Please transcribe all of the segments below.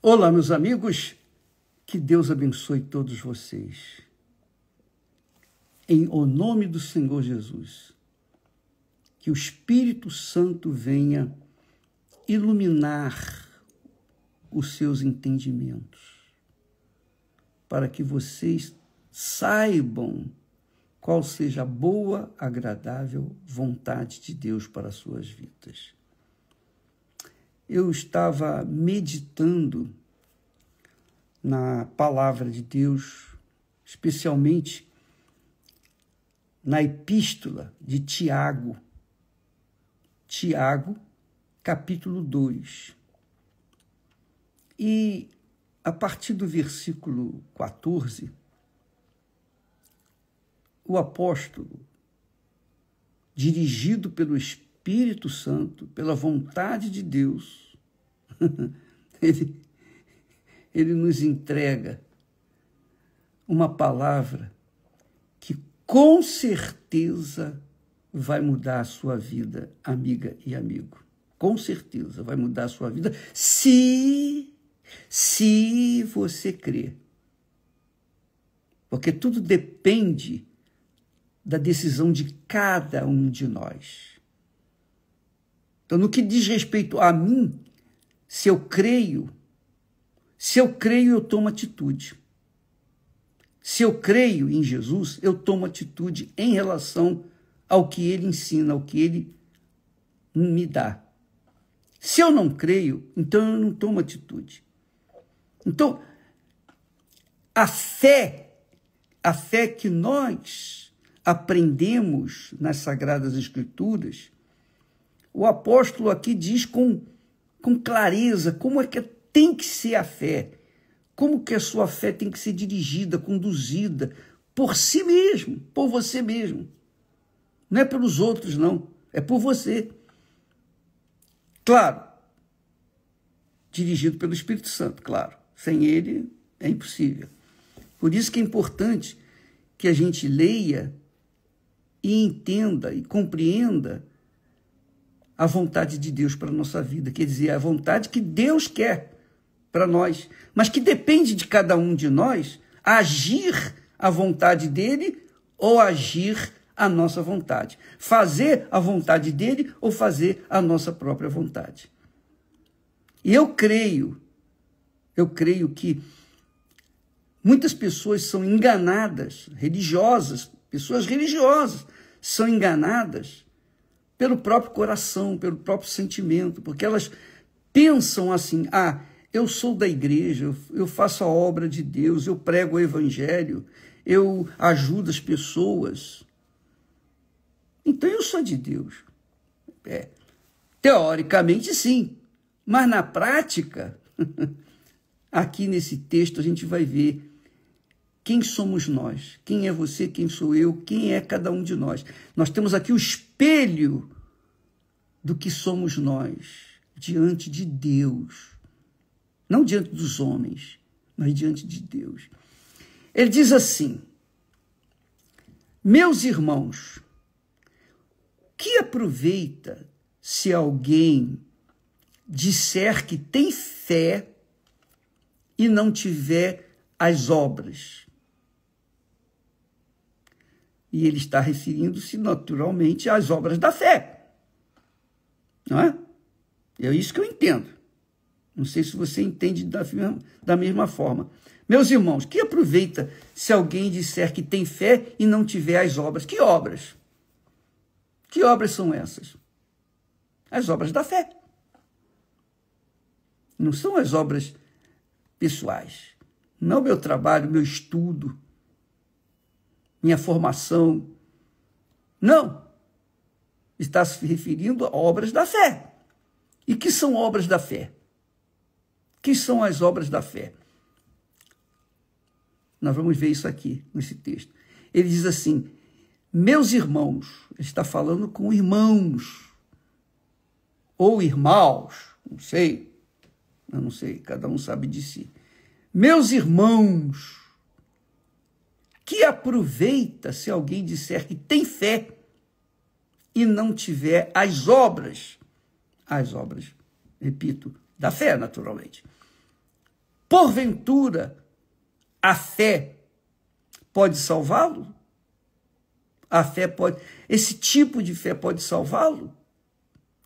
Olá, meus amigos, que Deus abençoe todos vocês. Em o nome do Senhor Jesus, que o Espírito Santo venha iluminar os seus entendimentos, para que vocês saibam qual seja a boa, agradável vontade de Deus para as suas vidas. Eu estava meditando na palavra de Deus, especialmente na epístola de Tiago, capítulo 2. E a partir do versículo 14, o apóstolo, dirigido pelo Espírito Santo, pela vontade de Deus, ele nos entrega uma palavra que com certeza vai mudar a sua vida, amiga e amigo. Com certeza vai mudar a sua vida se você crer. Porque tudo depende da decisão de cada um de nós. Então, no que diz respeito a mim, se eu creio, eu tomo atitude. Se eu creio em Jesus, eu tomo atitude em relação ao que ele ensina, ao que ele me dá. Se eu não creio, então eu não tomo atitude. Então, a fé que nós aprendemos nas Sagradas Escrituras, o apóstolo aqui diz com clareza como é que tem que ser a fé, como que a sua fé tem que ser dirigida, conduzida por si mesmo, por você mesmo. Não é pelos outros, não, é por você. Claro, dirigido pelo Espírito Santo, claro. Sem ele é impossível. Por isso que é importante que a gente leia e entenda e compreenda a vontade de Deus para a nossa vida, quer dizer, a vontade que Deus quer para nós, mas que depende de cada um de nós agir a vontade dele ou agir a nossa vontade, fazer a vontade dele ou fazer a nossa própria vontade. E eu creio que muitas pessoas são enganadas, pessoas religiosas são enganadas pelo próprio coração, pelo próprio sentimento, porque elas pensam assim, eu sou da igreja, eu faço a obra de Deus, eu prego o evangelho, eu ajudo as pessoas, então eu sou de Deus. Teoricamente sim, mas na prática, aqui nesse texto a gente vai ver quem somos nós, quem é você, quem sou eu, quem é cada um de nós. Nós temos aqui o espelho do que somos nós diante de Deus. Não diante dos homens, mas diante de Deus. Ele diz assim: meus irmãos, que aproveita se alguém disser que tem fé e não tiver as obras? E ele está referindo-se naturalmente às obras da fé. Não é? É isso que eu entendo. Não sei se você entende da mesma forma. Meus irmãos, que aproveita se alguém disser que tem fé e não tiver as obras? Que obras? Que obras são essas? As obras da fé. Não são as obras pessoais. Não meu trabalho, meu estudo, minha formação. Não. Está se referindo a obras da fé. E que são obras da fé? Que são as obras da fé? Nós vamos ver isso aqui, nesse texto. Ele diz assim, meus irmãos, ele está falando com irmãos, ou irmãos, eu não sei, cada um sabe de si. Meus irmãos, que aproveita se alguém disser que tem fé e não tiver as obras, repito, da fé, naturalmente. Porventura, a fé pode salvá-lo? A fé pode, esse tipo de fé pode salvá-lo?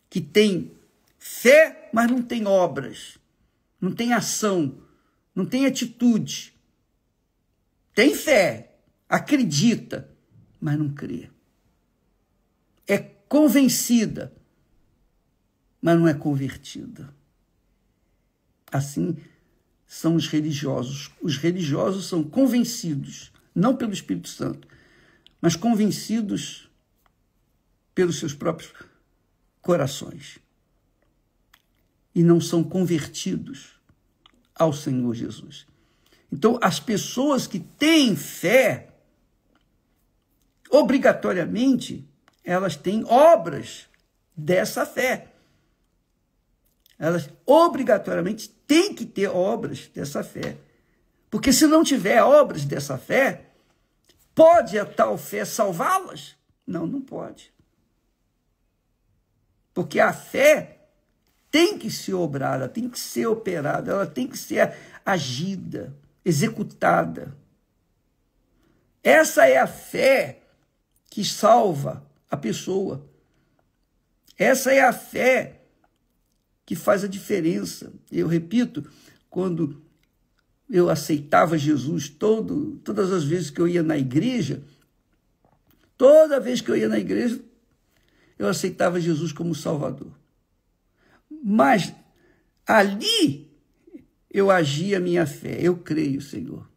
Que tem fé, mas não tem obras, não tem ação, não tem atitude. Tem fé, acredita, mas não crê. É convencida, mas não é convertida. Assim são os religiosos. Os religiosos são convencidos, não pelo Espírito Santo, mas convencidos pelos seus próprios corações. E não são convertidos ao Senhor Jesus. Então, as pessoas que têm fé, obrigatoriamente, elas têm obras dessa fé. Elas obrigatoriamente têm que ter obras dessa fé. Porque se não tiver obras dessa fé, pode a tal fé salvá-las? Não, não pode. Porque a fé tem que ser obrada, tem que ser operada, ela tem que ser agida, executada. Essa é a fé que salva a pessoa. Essa é a fé que faz a diferença. Eu repito, quando eu aceitava Jesus, todas as vezes que eu ia na igreja, toda vez que eu ia na igreja, eu aceitava Jesus como Salvador. Mas ali eu agia a minha fé, eu creio, Senhor.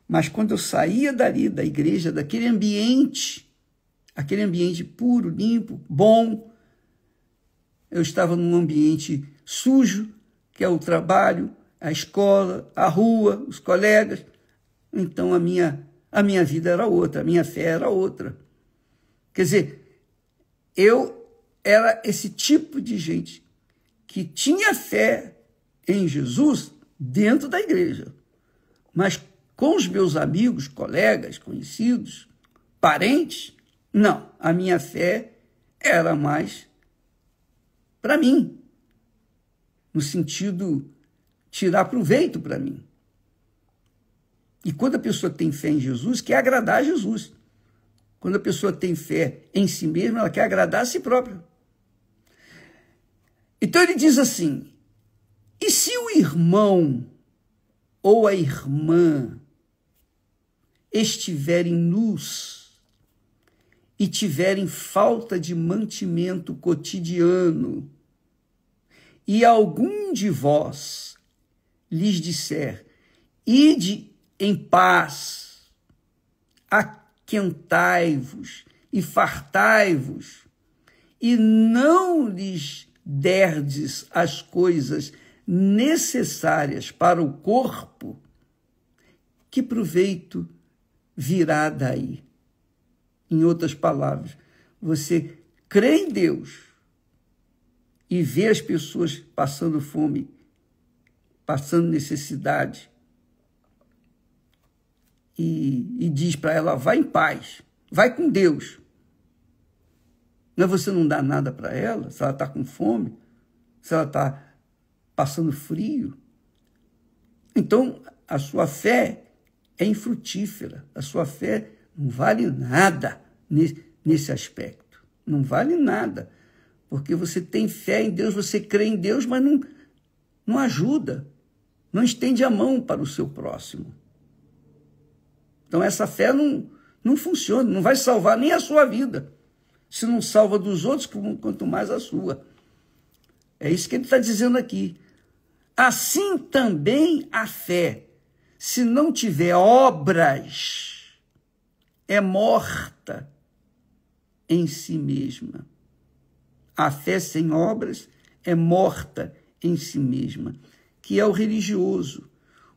Mas quando eu saía dali, da igreja, daquele ambiente, aquele ambiente puro, limpo, bom, eu estava num ambiente sujo, que é o trabalho, a escola, a rua, os colegas. Então a minha vida era outra, a minha fé era outra. Quer dizer, eu era esse tipo de gente que tinha fé em Jesus dentro da igreja, mas com os meus amigos, colegas, conhecidos, parentes, não, a minha fé era mais para mim, no sentido tirar proveito para mim. E quando a pessoa tem fé em Jesus, quer agradar a Jesus. Quando a pessoa tem fé em si mesma, ela quer agradar a si própria. Então ele diz assim, e se o irmão ou a irmã estiverem nus e tiverem falta de mantimento cotidiano, e algum de vós lhes disser, ide em paz, aquentai-vos e fartai-vos, e não lhes derdes as coisas necessárias para o corpo, que proveito virá daí? Em outras palavras, você crê em Deus e vê as pessoas passando fome, passando necessidade, e diz para ela, vai em paz, vai com Deus. Mas você não dá nada para ela, se ela está com fome, se ela está passando frio. Então, a sua fé é infrutífera, a sua fé não vale nada nesse aspecto. Não vale nada, porque você tem fé em Deus, você crê em Deus, mas não ajuda, não estende a mão para o seu próximo. Então, essa fé não funciona, não vai salvar nem a sua vida. Se não salva dos outros, quanto mais a sua. É isso que ele está dizendo aqui. Assim também a fé, se não tiver obras, é morta em si mesma. A fé sem obras é morta em si mesma, que é o religioso.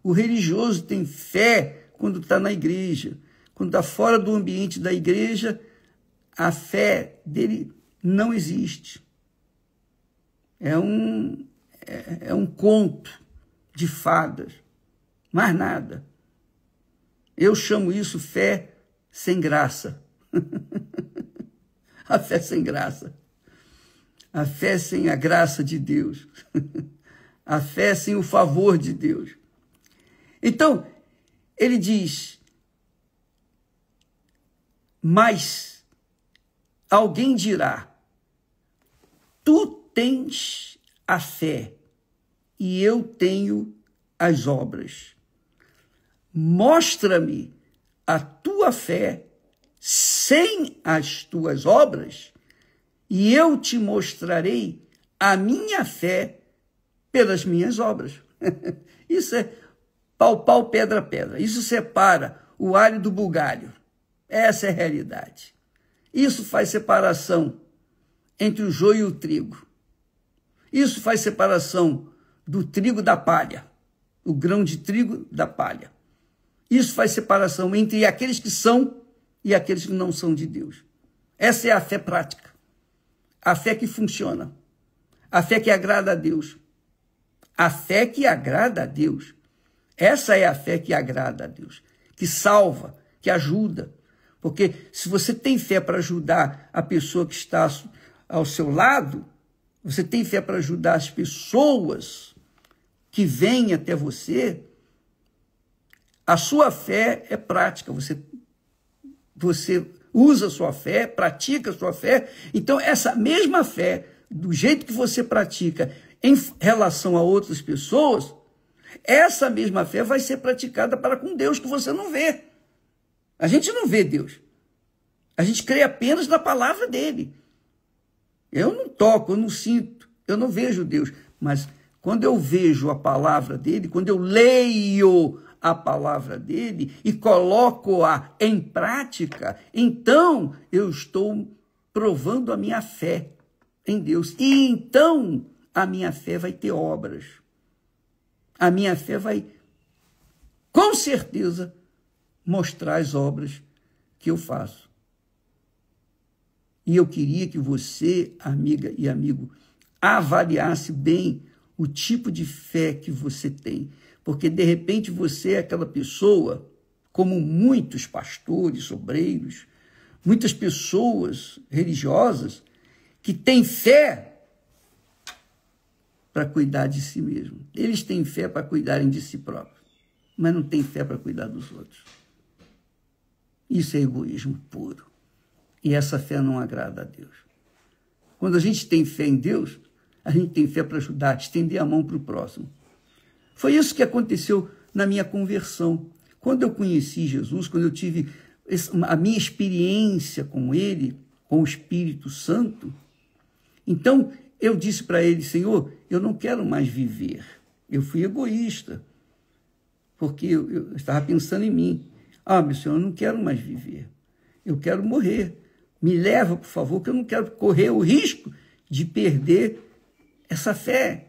O religioso tem fé quando está na igreja. Quando está fora do ambiente da igreja, a fé dele não existe. É um conto de fadas, mais nada. Eu chamo isso fé sem graça. A fé sem graça. A fé sem a graça de Deus. A fé sem o favor de Deus. Então, ele diz, mas alguém dirá, tu tens a fé e eu tenho as obras. Mostra-me a tua fé sem as tuas obras e eu te mostrarei a minha fé pelas minhas obras. Isso é pau, pedra, pedra. Isso separa o alho do bugalho. Essa é a realidade. Isso faz separação entre o joio e o trigo. Isso faz separação do trigo da palha, o grão de trigo da palha. Isso faz separação entre aqueles que são e aqueles que não são de Deus. Essa é a fé prática. A fé que funciona. A fé que agrada a Deus. A fé que agrada a Deus. Essa é a fé que agrada a Deus, que salva, que ajuda. Porque se você tem fé para ajudar a pessoa que está ao seu lado, você tem fé para ajudar as pessoas que vêm até você, a sua fé é prática. Você usa a sua fé, pratica a sua fé. Então, essa mesma fé, do jeito que você pratica em relação a outras pessoas, essa mesma fé vai ser praticada para com Deus, que você não vê. A gente não vê Deus. A gente crê apenas na palavra dele. Eu não toco, eu não sinto, eu não vejo Deus. Mas quando eu vejo a palavra dele, quando eu leio a palavra dele e coloco-a em prática, então eu estou provando a minha fé em Deus. E então a minha fé vai ter obras. A minha fé vai, com certeza, mostrar as obras que eu faço. E eu queria que você, amiga e amigo, avaliasse bem o tipo de fé que você tem. Porque, de repente, você é aquela pessoa, como muitos pastores, obreiros, muitas pessoas religiosas, que têm fé para cuidar de si mesmo. Eles têm fé para cuidarem de si próprios, mas não têm fé para cuidar dos outros. Isso é egoísmo puro. E essa fé não agrada a Deus. Quando a gente tem fé em Deus, a gente tem fé para ajudar, estender a mão para o próximo. Foi isso que aconteceu na minha conversão. Quando eu conheci Jesus, quando eu tive a minha experiência com Ele, com o Espírito Santo, então eu disse para Ele, Senhor, eu não quero mais viver. Eu fui egoísta, porque eu estava pensando em mim. Meu Senhor, eu não quero mais viver. Eu quero morrer. Me leva, por favor, que eu não quero correr o risco de perder essa fé,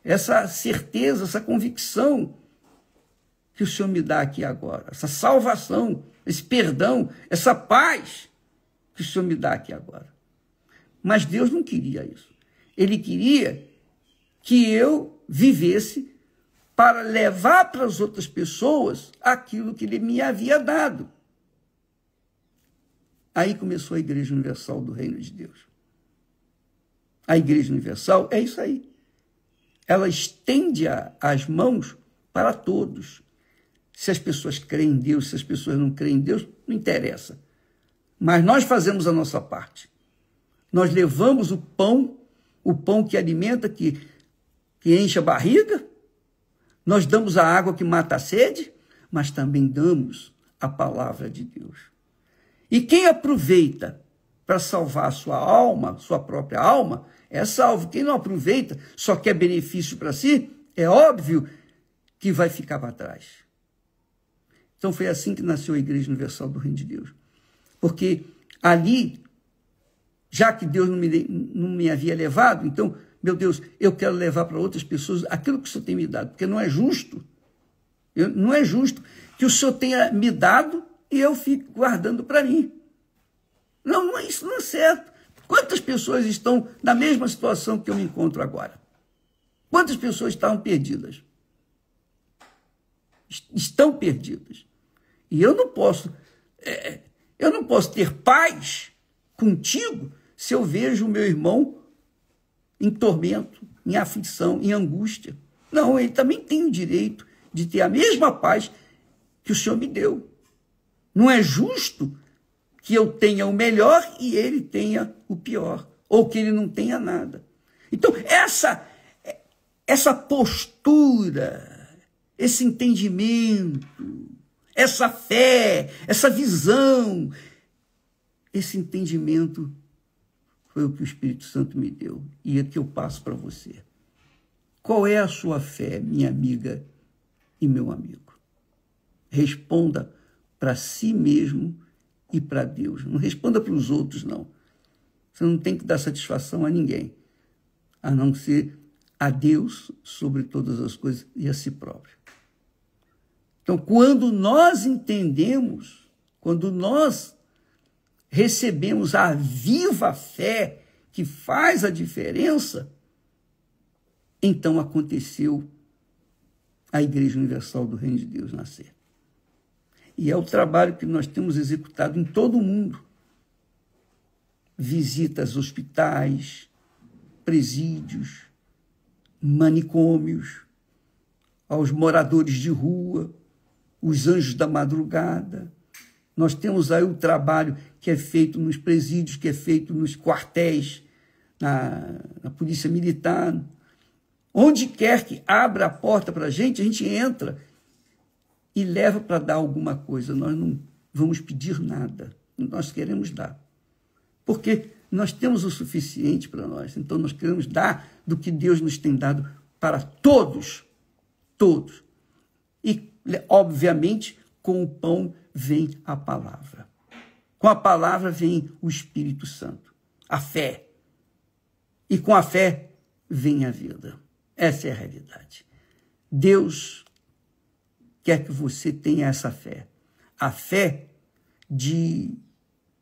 essa certeza, essa convicção que o Senhor me dá aqui agora, essa salvação, esse perdão, essa paz que o Senhor me dá aqui agora. Mas Deus não queria isso. Ele queria que eu vivesse para levar para as outras pessoas aquilo que Ele me havia dado. Aí começou a Igreja Universal do Reino de Deus. A Igreja Universal é isso aí. Ela estende as mãos para todos. Se as pessoas creem em Deus, se as pessoas não creem em Deus, não interessa. Mas nós fazemos a nossa parte. Nós levamos o pão que alimenta, que enche a barriga. Nós damos a água que mata a sede, mas também damos a palavra de Deus. E quem aproveita para salvar a sua alma, sua própria alma, é salvo. Quem não aproveita, só quer benefício para si, é óbvio que vai ficar para trás. Então foi assim que nasceu a Igreja Universal do Reino de Deus. Porque ali, já que Deus não me havia levado, então, meu Deus, eu quero levar para outras pessoas aquilo que o Senhor tem me dado, porque não é justo. Não é justo que o Senhor tenha me dado e eu fico guardando para mim. Não, isso não é certo. Quantas pessoas estão na mesma situação que eu me encontro agora? Quantas pessoas estavam perdidas? Estão perdidas. E eu não posso ter paz contigo se eu vejo o meu irmão em tormento, em aflição, em angústia. Não, ele também tem o direito de ter a mesma paz que o Senhor me deu. Não é justo que eu tenha o melhor e ele tenha o pior, ou que ele não tenha nada. Então, essa postura, esse entendimento, essa fé, essa visão, esse entendimento foi o que o Espírito Santo me deu e é que eu passo para você. Qual é a sua fé, minha amiga e meu amigo? Responda para si mesmo e para Deus. Não responda para os outros, não. Você não tem que dar satisfação a ninguém, a não ser a Deus sobre todas as coisas e a si próprio. Então, quando nós entendemos, quando nós recebemos a viva fé que faz a diferença, então aconteceu a Igreja Universal do Reino de Deus nascer. E é o trabalho que nós temos executado em todo o mundo. Visitas a hospitais, presídios, manicômios, aos moradores de rua, os anjos da madrugada. Nós temos aí o trabalho que é feito nos presídios, que é feito nos quartéis, na polícia militar. Onde quer que abra a porta para a gente entra e leva para dar alguma coisa. Nós não vamos pedir nada, nós queremos dar. Porque nós temos o suficiente para nós, então nós queremos dar do que Deus nos tem dado para todos, todos. E, obviamente, com o pão vem a palavra. Com a palavra vem o Espírito Santo, a fé. E com a fé vem a vida. Essa é a realidade. Deus quer que você tenha essa fé. A fé de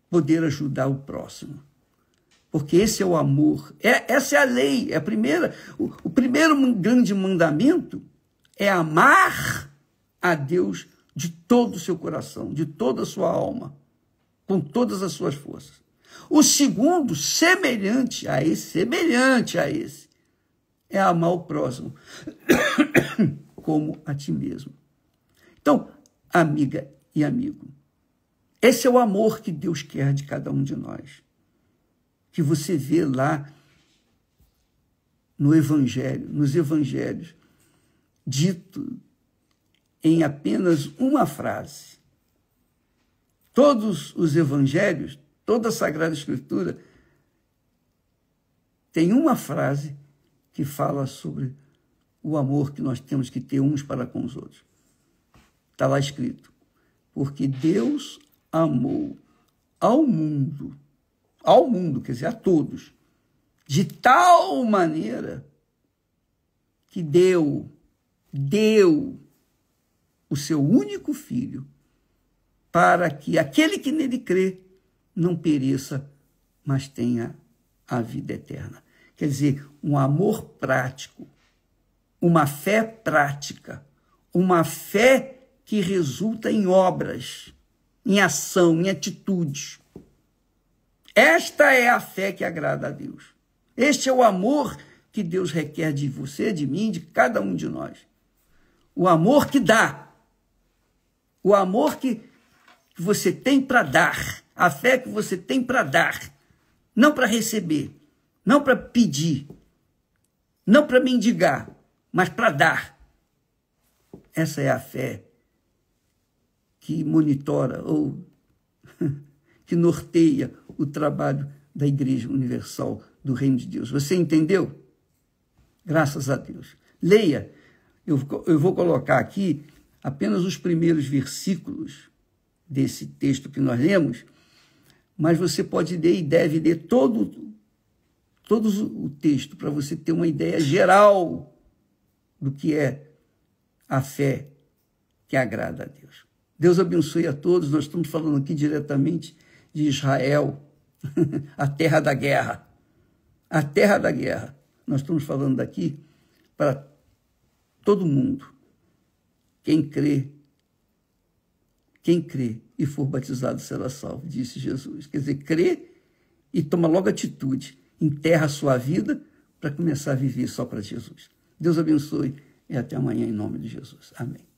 poder ajudar o próximo. Porque esse é o amor. Essa é a lei. É a primeira, o primeiro grande mandamento é amar a Deus de todo o seu coração, de toda a sua alma, com todas as suas forças. O segundo, semelhante a esse, é amar o próximo como a ti mesmo. Então, amiga e amigo, esse é o amor que Deus quer de cada um de nós. Que você vê lá no Evangelho, nos Evangelhos, dito em apenas uma frase. Todos os Evangelhos, toda a Sagrada Escritura, tem uma frase que fala sobre o amor que nós temos que ter uns para com os outros. Está lá escrito, porque Deus amou ao mundo, quer dizer, a todos, de tal maneira que deu o seu único filho, para que aquele que nele crê não pereça, mas tenha a vida eterna. Quer dizer, um amor prático, uma fé prática, uma fé que resulta em obras, em ação, em atitudes. Esta é a fé que agrada a Deus. Este é o amor que Deus requer de você, de mim, de cada um de nós. O amor que dá. O amor que você tem para dar. A fé que você tem para dar. Não para receber. Não para pedir. Não para mendigar. Mas para dar. Essa é a fé que monitora ou que norteia o trabalho da Igreja Universal do Reino de Deus. Você entendeu? Graças a Deus. Leia. Eu vou colocar aqui apenas os primeiros versículos desse texto que nós lemos, mas você pode ler e deve ler todo o texto para você ter uma ideia geral do que é a fé que agrada a Deus. Deus abençoe a todos. Nós estamos falando aqui diretamente de Israel, a terra da guerra. A terra da guerra. Nós estamos falando daqui para todo mundo. Quem crê e for batizado será salvo, disse Jesus. Quer dizer, crê e toma logo atitude. Enterra a sua vida para começar a viver só para Jesus. Deus abençoe e até amanhã em nome de Jesus. Amém.